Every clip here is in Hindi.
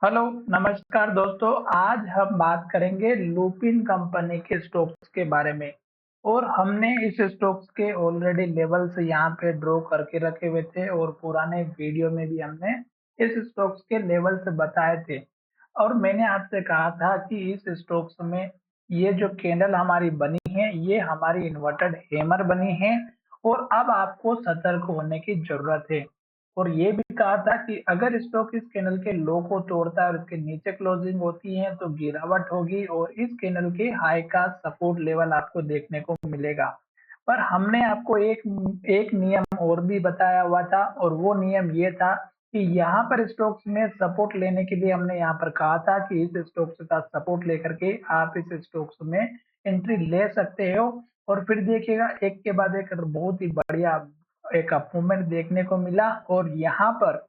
हेलो, नमस्कार दोस्तों। आज हम बात करेंगे लुपिन कंपनी के स्टॉक्स के बारे में और हमने इस स्टॉक्स के ऑलरेडी लेवल्स यहाँ पे ड्रॉ करके रखे हुए थे और पुराने वीडियो में भी हमने इस स्टॉक्स के लेवल्स बताए थे और मैंने आपसे कहा था कि इस स्टॉक्स में ये जो कैंडल हमारी बनी है, ये हमारी इन्वर्टेड हैमर बनी है और अब आपको सतर्क होने की जरूरत है। और ये भी कहा था कि अगर स्टॉक इस कैंडल के लो को तोड़ता है और इसके नीचे क्लोजिंग होती है तो गिरावट होगी और इस कैंडल के हाई का सपोर्ट लेवल आपको देखने को मिलेगा। पर हमने आपको एक एक नियम और भी बताया हुआ था और वो नियम ये था कि यहाँ पर स्टॉक्स में सपोर्ट लेने के लिए हमने यहाँ पर कहा था कि इस स्टॉक्स का सपोर्ट लेकर के आप इस स्टॉक्स में एंट्री ले सकते हो और फिर देखिएगा एक के बाद एक बहुत ही बढ़िया एक मूवमेंट देखने को मिला। और यहाँ पर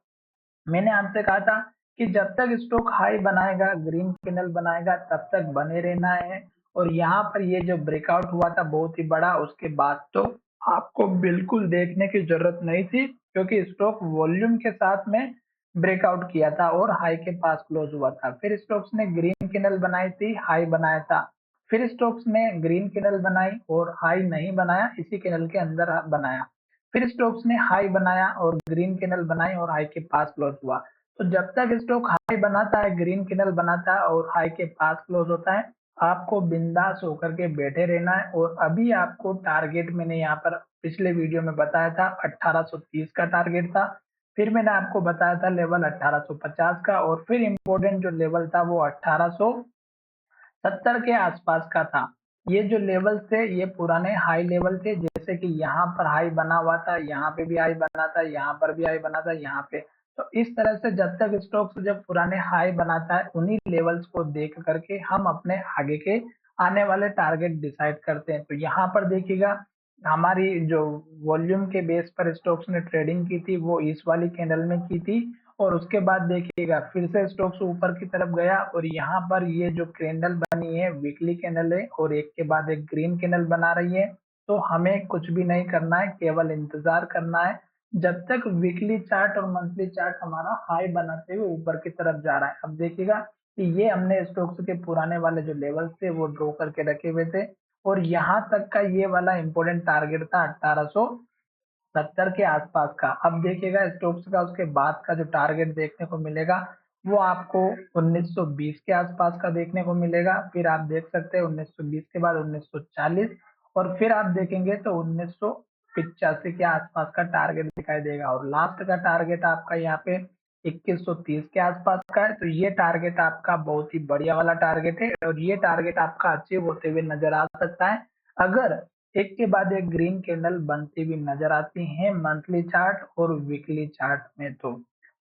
मैंने आपसे कहा था कि जब तक स्टॉक हाई बनाएगा, ग्रीन कैंडल बनाएगा, तब तक बने रहना है। और यहाँ पर ये जो ब्रेकआउट हुआ था बहुत ही बड़ा, उसके बाद तो आपको बिल्कुल देखने की जरूरत नहीं थी क्योंकि स्टॉक वॉल्यूम के साथ में ब्रेकआउट किया था और हाई के पास क्लोज हुआ था। फिर स्टॉक्स ने ग्रीन कैंडल बनाई थी, हाई बनाया था। फिर स्टॉक्स ने ग्रीन कैंडल बनाई और हाई नहीं बनाया, इसी कैंडल के अंदर बनाया। फिर स्टॉक्स ने हाई बनाया और ग्रीन कैंडल बनाई और हाई के पास क्लोज हुआ। तो जब तक स्टॉक हाई बनाता है, ग्रीन कैंडल बनाता है और हाई के पास क्लोज होता है, आपको बिंदास होकर के बैठे रहना है। और अभी आपको टारगेट मैंने यहाँ पर पिछले वीडियो में बताया था 1830 का टारगेट था। फिर मैंने आपको बताया था लेवल 1850 का और फिर इम्पोर्टेंट जो लेवल था वो 1870 के आसपास का था। ये जो लेवल थे ये पुराने हाई लेवल थे, जैसे कि यहाँ पर हाई बना हुआ था, यहाँ पे भी हाई बना था, यहाँ पर भी हाई बना था, यहाँ पे। तो इस तरह से जब तक स्टॉक्स जब पुराने हाई बनाता है, उन्हीं लेवल्स को देख करके हम अपने आगे के आने वाले टारगेट डिसाइड करते हैं। तो यहाँ पर देखिएगा हमारी जो वॉल्यूम के बेस पर स्टॉक्स ने ट्रेडिंग की थी वो इस वाली कैंडल में की थी और उसके बाद देखिएगा फिर से स्टॉक्स ऊपर की तरफ गया और यहाँ पर ये जो कैंडल बनी है वीकली कैंडल है और एक के बाद एक ग्रीन कैंडल बना रही है। तो हमें कुछ भी नहीं करना है, केवल इंतजार करना है जब तक वीकली चार्ट और मंथली चार्ट हमारा हाई बनाते हुए ऊपर की तरफ जा रहा है। अब देखिएगा कि ये हमने स्टॉक्स के पुराने वाले जो लेवल्स थे वो ड्रॉ करके रखे हुए थे और यहाँ तक का ये वाला इंपॉर्टेंट टारगेट था 1870 के आसपास का। अब देखिएगा स्टोक्स का उसके बाद का जो टारगेट देखने को मिलेगा वो आपको 1920 के आसपास का देखने को मिलेगा। फिर आप देख सकते हैं 1920 के बाद 1940 और फिर आप देखेंगे तो 1985 के आसपास का टारगेट दिखाई देगा और लास्ट का टारगेट आपका यहाँ पे 2130 के आसपास का है। तो ये टारगेट आपका बहुत ही बढ़िया वाला टारगेट है और ये टारगेट आपका अचीव होते हुए नजर आ सकता है अगर एक के बाद एक ग्रीन कैंडल बनती हुई नजर आती हैं मंथली चार्ट और वीकली चार्ट में। तो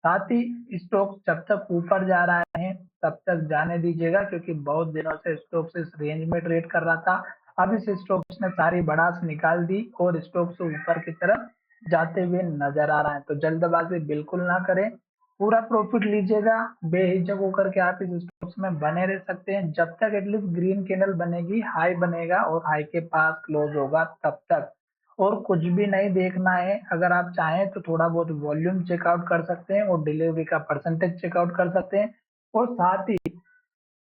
साथ ही स्टॉक्स जब तक ऊपर जा रहा है तब तक जाने दीजिएगा क्योंकि बहुत दिनों से स्टॉक्स इस रेंज में ट्रेड कर रहा था। अब इस स्टॉक्स ने सारी भड़ास निकाल दी और स्टॉक्स ऊपर की तरफ जाते हुए नजर आ रहा है। तो जल्दबाजी बिल्कुल ना करें, पूरा प्रॉफिट लीजिएगा। बेहिचक होकर के आप इस स्टॉक्स में बने रह सकते हैं जब तक एटलीस्ट ग्रीन कैंडल बनेगी, हाई बनेगा और हाई के पास क्लोज होगा तब तक। और कुछ भी नहीं देखना है, अगर आप चाहें तो थोड़ा बहुत वॉल्यूम चेकआउट कर सकते हैं और डिलीवरी का परसेंटेज चेकआउट कर सकते हैं। और साथ ही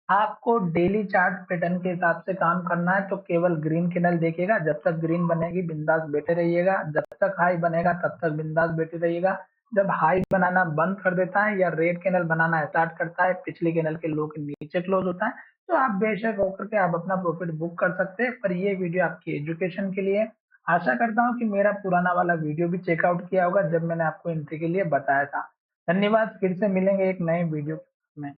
आपको डेली चार्ट पैटर्न के हिसाब से काम करना है। तो केवल ग्रीन कैंडल देखिएगा, जब तक ग्रीन बनेगी बिंदास बैठे रहिएगा, जब तक हाई बनेगा तब तक बिंदास बैठे रहिएगा। जब हाई बनाना बंद कर देता है या रेड कैंडल बनाना स्टार्ट करता है, पिछली कैंडल के लो के नीचे क्लोज होता है, तो आप बेशक होकर के आप अपना प्रॉफिट बुक कर सकते हैं। पर ये वीडियो आपकी एजुकेशन के लिए। आशा करता हूँ कि मेरा पुराना वाला वीडियो भी चेकआउट किया होगा जब मैंने आपको एंट्री के लिए बताया था। धन्यवाद, फिर से मिलेंगे एक नए वीडियो में।